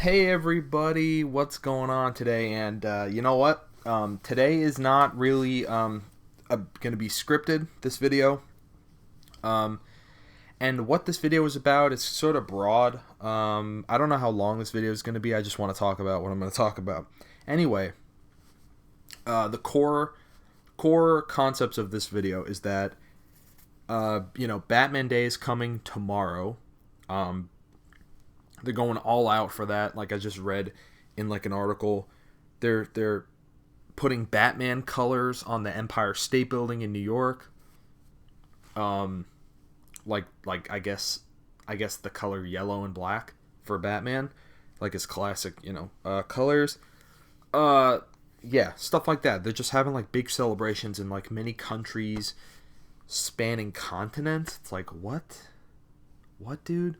Hey everybody, what's going on today? And you know what? Today is not really going to be scripted, this video. Um, and what this video is about is sort of broad. I don't know how long this video is going to be. I just want to talk about what I'm going to talk about. Anyway, the core concepts of this video is that Batman Day is coming tomorrow. They're going all out for that. Like I just read in like an article, they're putting Batman colors on the Empire State Building in New York. Like I guess the color yellow and black for Batman, like his classic colors. Yeah, stuff like that. They're just having like big celebrations in like many countries, spanning continents. It's like what, dude?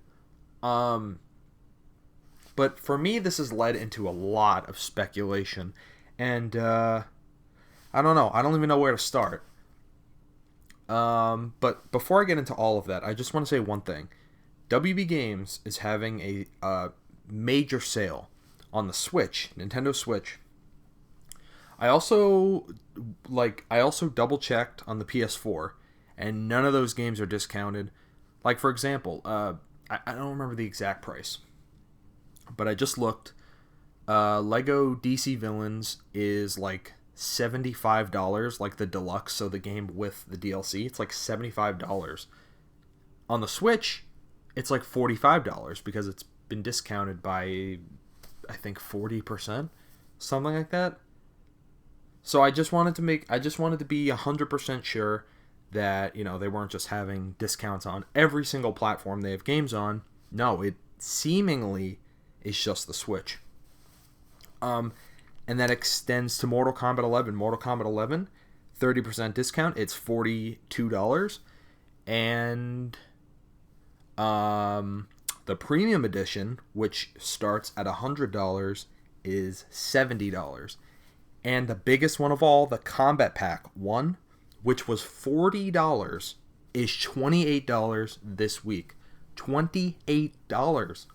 But for me, this has led into a lot of speculation. And I don't know. I don't even know where to start. But before I get into all of that, I just want to say one thing. WB Games is having a major sale on the Switch, Nintendo Switch. I also double checked on the PS4, and none of those games are discounted. Like for example, I don't remember the exact price, but I just looked. Lego DC Villains is like $75, like the deluxe, so the game with the DLC. It's like $75. On the Switch, it's like $45 because it's been discounted by, I think, 40%, something like that. So I just wanted to be 100% sure that they weren't just having discounts on every single platform they have games on. No, it seemingly is just the Switch. And that extends to Mortal Kombat 11. Mortal Kombat 11, 30% discount. It's $42. And the premium edition, which starts at $100, is $70. And the biggest one of all, the Combat Pack 1, which was $40, is $28 this week. $28.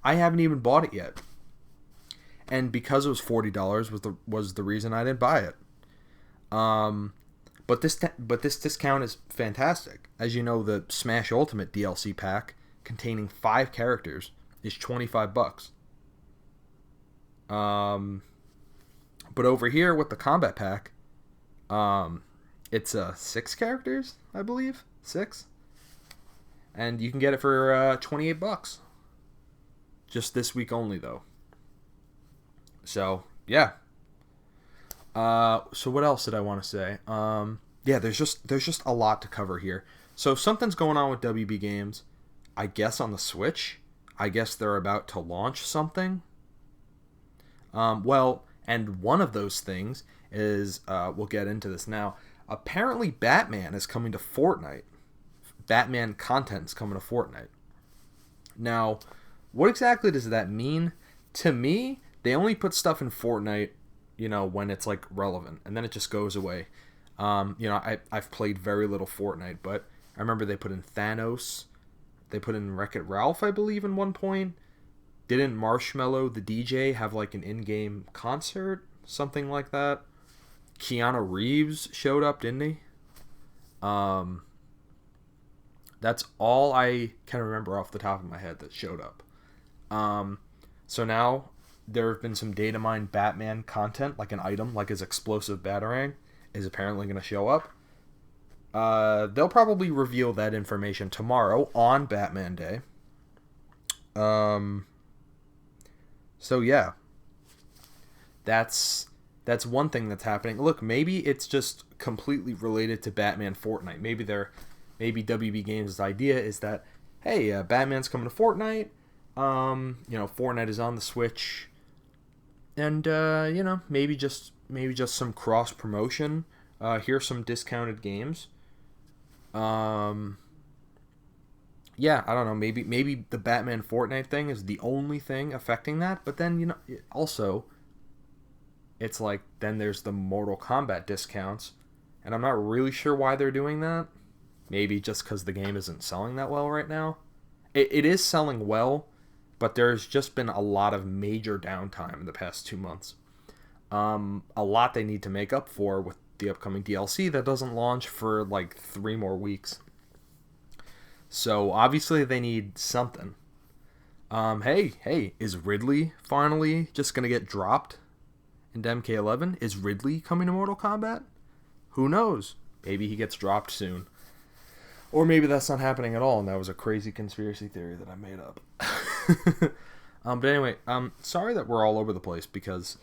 I haven't even bought it yet. And because it was $40 was the reason I didn't buy it. But this discount is fantastic. As you know, the Smash Ultimate DLC pack containing 5 characters is $25. But over here with the Combat Pack, it's 6 characters, I believe, 6, and you can get it for $28. Just this week only, though. So yeah. So what else did I want to say? Yeah, there's just a lot to cover here. So something's going on with WB Games. I guess on the Switch. I guess they're about to launch something. Well, and one of those things is we'll get into this now. Apparently, Batman is coming to Fortnite. Batman content is coming to Fortnite. Now, what exactly does that mean? To me, they only put stuff in Fortnite, when it's like relevant, and then it just goes away. I've played very little Fortnite, but I remember they put in Thanos, they put in Wreck-It Ralph, I believe, in one point. Didn't Marshmello, the DJ, have like an in-game concert, something like that? Keanu Reeves showed up, didn't he? That's all I can remember off the top of my head that showed up. So now there have been some data mined Batman content, like an item, like his explosive batarang, is apparently going to show up. They'll probably reveal that information tomorrow on Batman Day. So yeah, that's one thing that's happening. Look, maybe it's just completely related to Batman Fortnite. Maybe WB Games' idea is that, hey, Batman's coming to Fortnite. Fortnite is on the Switch, and maybe just some cross promotion. Here's some discounted games. Yeah, I don't know. Maybe the Batman Fortnite thing is the only thing affecting that. But then also, it's like then there's the Mortal Kombat discounts, and I'm not really sure why they're doing that. Maybe just because the game isn't selling that well right now. It is selling well. but there's just been a lot of major downtime in the past 2 months. A lot they need to make up for with the upcoming DLC that doesn't launch for like 3 more weeks. So obviously they need something. Hey, is Ridley finally just gonna get dropped in MK11? Is Ridley coming to Mortal Kombat? Who knows? Maybe he gets dropped soon. Or maybe that's not happening at all, and that was a crazy conspiracy theory that I made up. But anyway, sorry that we're all over the place, because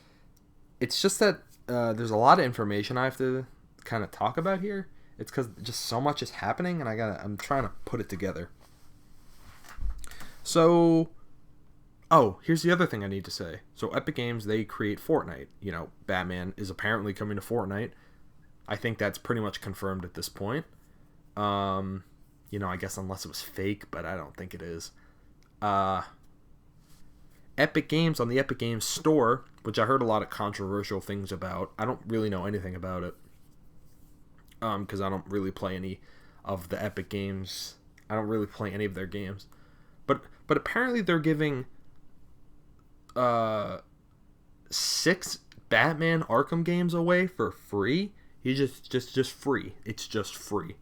it's just that there's a lot of information I have to kind of talk about here. It's because just so much is happening, and I'm trying to put it together. So, here's the other thing I need to say. So Epic Games, they create Fortnite. Batman is apparently coming to Fortnite. I think that's pretty much confirmed at this point. I guess unless it was fake, but I don't think it is. Epic Games, on the Epic Games store, which I heard a lot of controversial things about. I don't really know anything about it. Because I don't really play any of the Epic Games. I don't really play any of their games. But apparently they're giving 6 Batman Arkham games away for free. Just free. It's just free.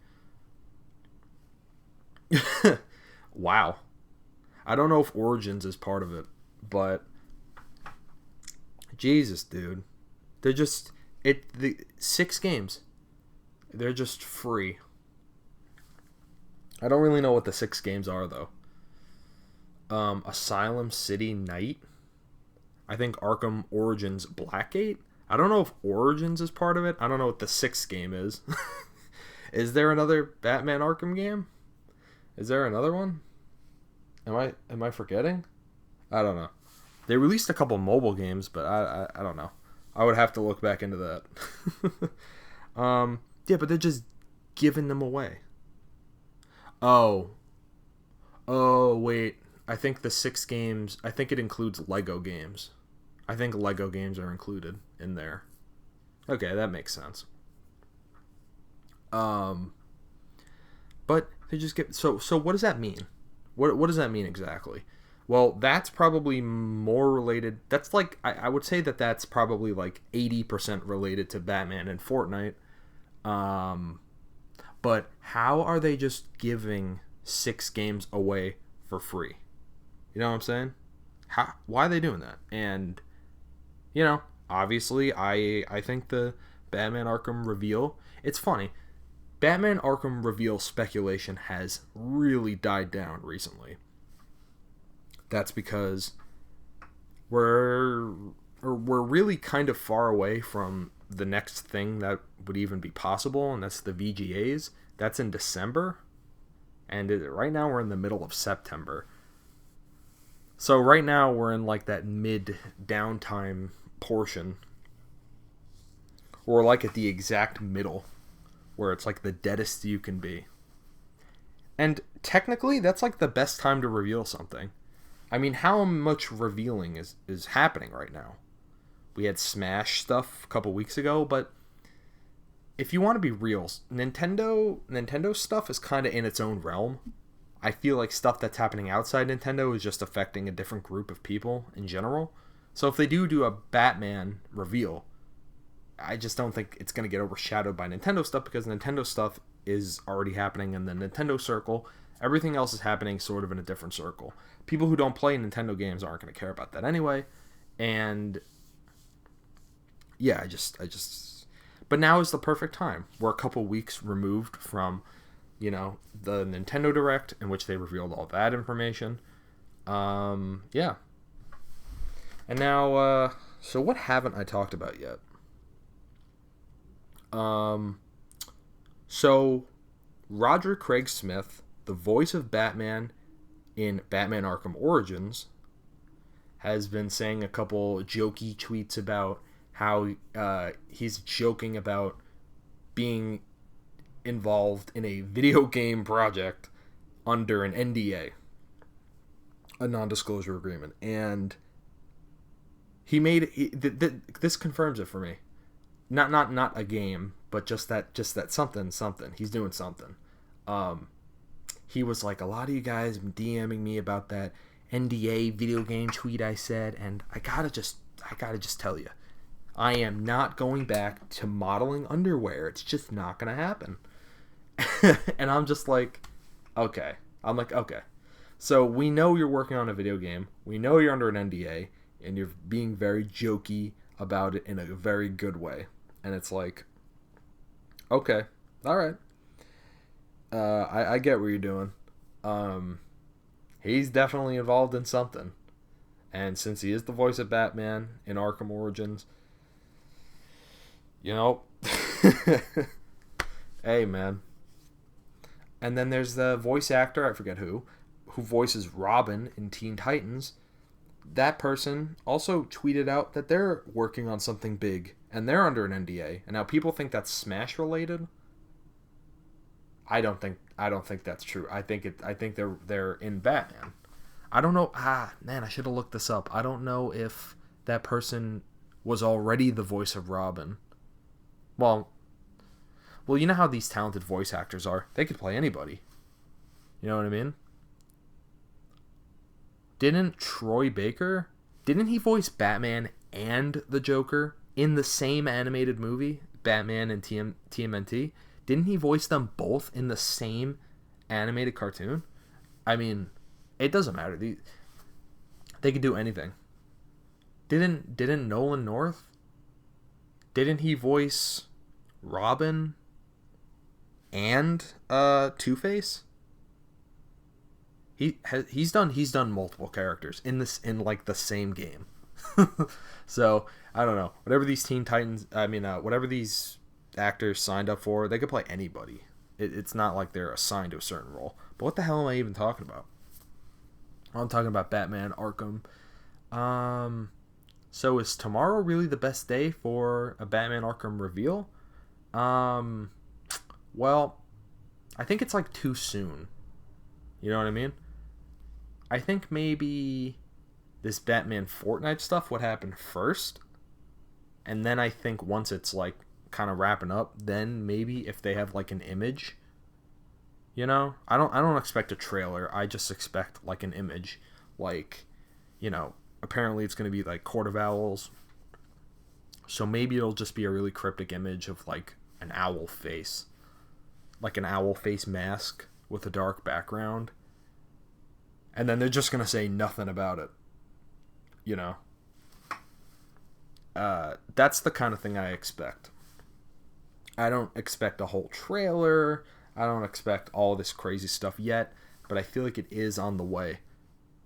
Wow. I don't know if Origins is part of it, but Jesus, dude. They're just the 6 games. They're just free. I don't really know what the 6 games are though. Asylum City Night. I think Arkham Origins Blackgate. I don't know if Origins is part of it. I don't know what the 6th game is. Is there another Batman Arkham game? Is there another one? Am I forgetting? I don't know. They released a couple mobile games, but I don't know. I would have to look back into that. Yeah, but they're just giving them away. Oh, wait. I think the 6 games, I think it includes Lego games. I think Lego games are included in there. Okay, that makes sense. But they just get, so what does that mean? What does that mean exactly? Well, that's probably more related. That's like, I would say that's probably like 80% related to Batman and Fortnite. But how are they just giving 6 games away for free? You know what I'm saying? Why are they doing that? And, obviously, I think the Batman Arkham reveal, it's funny. Batman Arkham reveal speculation has really died down recently. That's because we're really kind of far away from the next thing that would even be possible, and that's the VGAs. That's in December, and right now we're in the middle of September. So right now we're in like that mid downtime portion, or like at the exact middle, where it's like the deadest you can be. And technically, that's like the best time to reveal something. I mean, how much revealing is happening right now? We had Smash stuff a couple weeks ago, but if you want to be real, Nintendo stuff is kind of in its own realm. I feel like stuff that's happening outside Nintendo is just affecting a different group of people in general. So if they do a Batman reveal, I just don't think it's going to get overshadowed by Nintendo stuff, because Nintendo stuff is already happening in the Nintendo circle. Everything else is happening sort of in a different circle. People who don't play Nintendo games aren't going to care about that anyway. And yeah, I just but now is the perfect time. We're a couple weeks removed from, the Nintendo Direct, in which they revealed all that information. Yeah. And now, so what haven't I talked about yet? So Roger Craig Smith, the voice of Batman in Batman Arkham Origins, has been saying a couple jokey tweets about how he's joking about being involved in a video game project under an NDA, a non-disclosure agreement, and this confirms it for me. Not a game, but just that something. He's doing something. He was like, a lot of you guys DMing me about that, NDA video game tweet I said, and I gotta just tell you, I am not going back to modeling underwear. It's just not gonna happen. And I'm just like, okay. I'm like, okay. So we know you're working on a video game. We know you're under an NDA, and you're being very jokey about it in a very good way. And it's like, okay, all right. I get what you're doing. He's definitely involved in something. And since he is the voice of Batman in Arkham Origins, you know, hey, man. And then there's the voice actor, I forget who voices Robin in Teen Titans. That person also tweeted out that they're working on something big, and they're under an NDA. And now people think that's Smash related. I don't think that's true. I think they're in Batman. I don't know. Man, I should have looked this up. I don't know if that person was already the voice of Robin. Well, you know how these talented voice actors are. They could play anybody. You know what I mean? Didn't Troy Baker, didn't he voice Batman and the Joker in the same animated movie, Batman and TMNT? Didn't he voice them both in the same animated cartoon? I mean, it doesn't matter. They could do anything. Didn't Nolan North? Didn't he voice Robin and Two-Face? He's done multiple characters in like the same game. So I don't know. Whatever these whatever these actors signed up for, they could play anybody. It's not like they're assigned to a certain role. But what the hell am I even talking about? I'm talking about Batman Arkham. So is tomorrow really the best day for a Batman Arkham reveal? Well, I think it's like too soon. You know what I mean? I think maybe this Batman Fortnite stuff would happen first. And then I think once it's like kind of wrapping up, then maybe if they have like an image, you know, I don't expect a trailer. I just expect like an image, like, you know, apparently it's going to be like Court of Owls. So maybe it'll just be a really cryptic image of like an owl face, like an owl face mask with a dark background. And then they're just going to say nothing about it. You know? That's the kind of thing I expect. I don't expect a whole trailer. I don't expect all this crazy stuff yet. But I feel like it is on the way.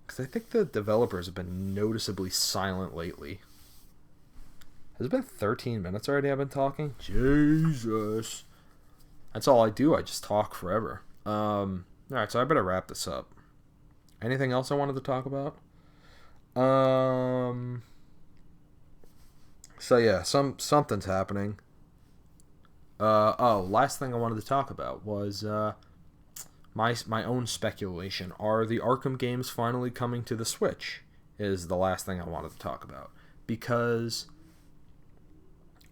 Because I think the developers have been noticeably silent lately. Has it been 13 minutes already I've been talking? Jesus. That's all I do. I just talk forever. Alright, so I better wrap this up. Anything else I wanted to talk about? So yeah, something's happening. Last thing I wanted to talk about was my own speculation. Are the Arkham games finally coming to the Switch? Is the last thing I wanted to talk about. Because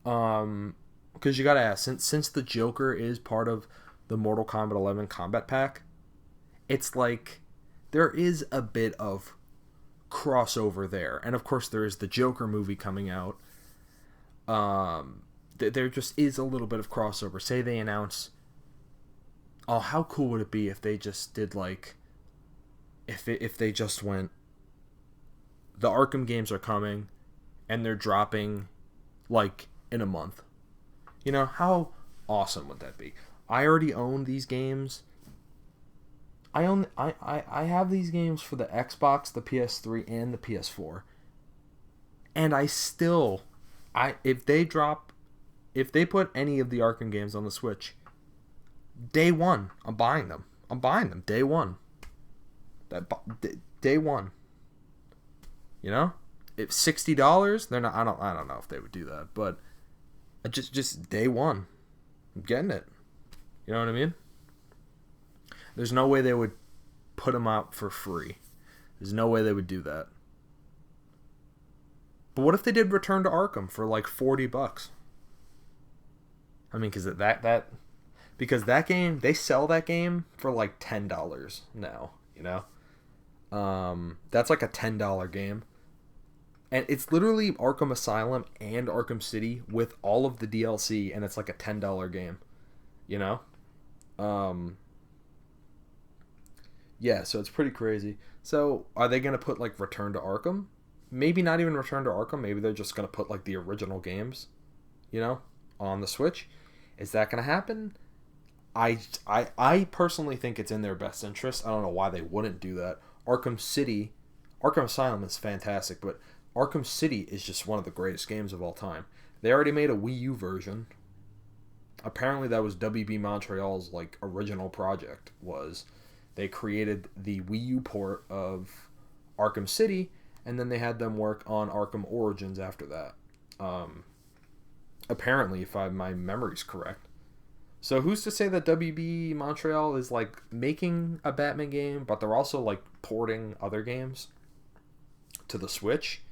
you gotta ask, since the Joker is part of the Mortal Kombat 11 Combat Pack, it's like there is a bit of crossover there. And of course there is the Joker movie coming out. There just is a little bit of crossover. Say they announce, oh, how cool would it be if they just did like, if they just went, the Arkham games are coming and they're dropping like in a month. You know, how awesome would that be? I already own these games. I have these games for the Xbox, the PS3, and the PS4. And if they put any of the Arkham games on the Switch, day one, I'm buying them. Day one. Day one. You know? If $60, they're not. I don't know if they would do that, but just day one, I'm getting it. You know what I mean? There's no way they would put them out for free. There's no way they would do that. But what if they did Return to Arkham for like $40? I mean, because that game, they sell that game for like $10 now. You know, That's like a $10 game. And it's literally Arkham Asylum and Arkham City with all of the DLC, and it's like a $10 game. You know? Um, yeah, so it's pretty crazy. So are they gonna put like Return to Arkham? Maybe not even Return to Arkham. Maybe they're just gonna put like the original games, you know, on the Switch. Is that gonna happen? I personally think it's in their best interest. I don't know why they wouldn't do that. Arkham City, Arkham Asylum is fantastic, but Arkham City is just one of the greatest games of all time. They already made a Wii U version. Apparently that was WB Montreal's like original project, was they created the Wii U port of Arkham City, and then they had them work on Arkham Origins after that. Um, Apparently, if my memory's correct. So who's to say that WB Montreal is like making a Batman game, but they're also like porting other games to the Switch?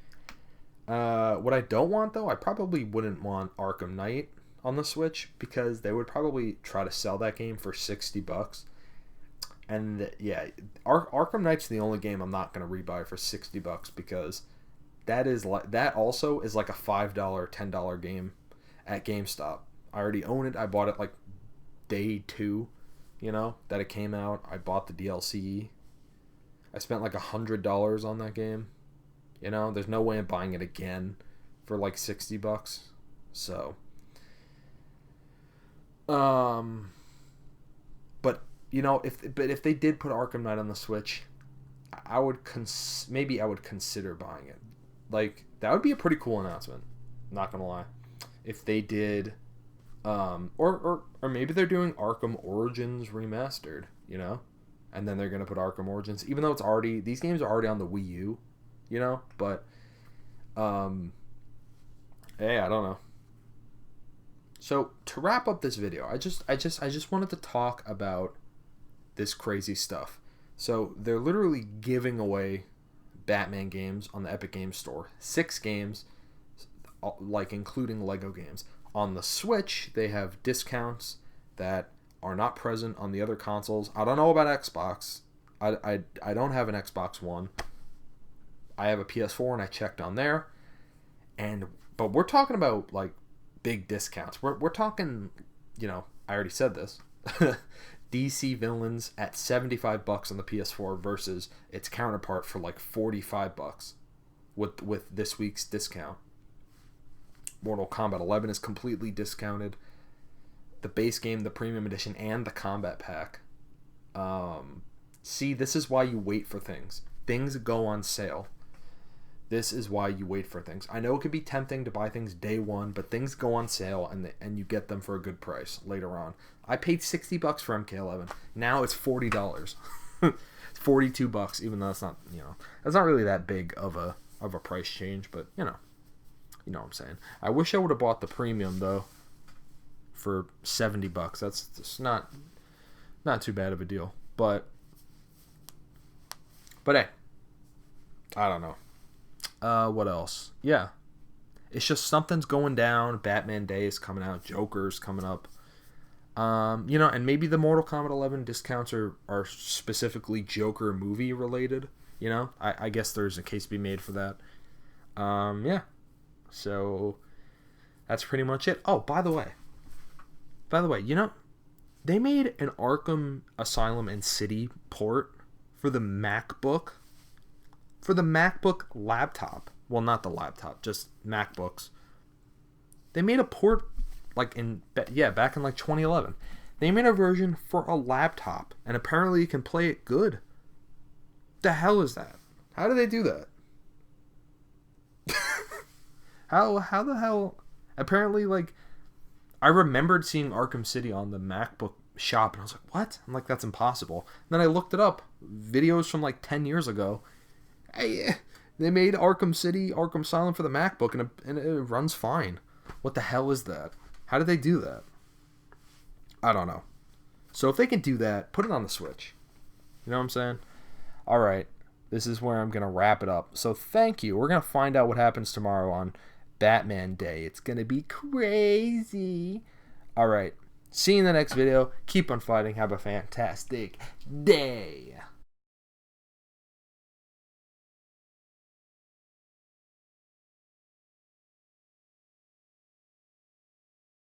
What I don't want though, I probably wouldn't want Arkham Knight on the Switch, because they would probably try to sell that game for $60. And yeah, Arkham Knight's the only game I'm not gonna rebuy for $60, because that also is like a $5, $10 game at GameStop. I already own it. I bought it like day 2, you know, that it came out. I bought the DLC. I spent like $100 on that game. You know, there's no way I'm buying it again for like $60. So, but you know, if they did put Arkham Knight on the Switch, I would maybe I would consider buying it. Like, that would be a pretty cool announcement. Not gonna lie, if they did, or maybe they're doing Arkham Origins remastered, you know, and then they're gonna put Arkham Origins, even though these games are already on the Wii U, you know, but, hey, I don't know. So to wrap up this video, I just wanted to talk about this crazy stuff. So they're literally giving away Batman games on the Epic Games Store. 6 games, like including Lego games. On the Switch, they have discounts that are not present on the other consoles. I don't know about Xbox. I don't have an Xbox One. I have a PS4 and I checked on there. But we're talking about like big discounts. We're talking, you know, I already said this. DC Villains at $75 on the PS4 versus its counterpart for like $45 with this week's discount. Mortal Kombat 11 is completely discounted. The base game, the premium edition, and the combat pack. See, this is why you wait for things. Things go on sale. This is why you wait for things. I know it can be tempting to buy things day one, but things go on sale and you get them for a good price later on. I paid $60 for MK11. Now it's $40. It's $42, even though it's not, you know, that's not really that big of a price change, but you know what I'm saying. I wish I would have bought the premium though for $70. That's just not too bad of a deal. But hey, I don't know. What else? Yeah. It's just something's going down. Batman Day is coming out. Joker's coming up. You know, and maybe the Mortal Kombat 11 discounts are specifically Joker movie related. You know, I guess there's a case to be made for that. Yeah. So that's pretty much it. Oh, by the way, you know, they made an Arkham Asylum and City port for the MacBook. For the MacBook laptop. Well, not the laptop, just MacBooks. They made a port back in like 2011. They made a version for a laptop, and apparently you can play it good. The hell is that? How do they do that? How the hell? Apparently, like, I remembered seeing Arkham City on the MacBook shop, and I was like, what? I'm like, that's impossible. And then I looked it up. Videos from like 10 years ago. Hey, they made Arkham City, Arkham Asylum for the MacBook, and it runs fine. What the hell is that? How did they do that? I don't know. So if they can do that, put it on the Switch. You know what I'm saying? All right. This is where I'm going to wrap it up. So thank you. We're going to find out what happens tomorrow on Batman Day. It's going to be crazy. All right. See you in the next video. Keep on fighting. Have a fantastic day.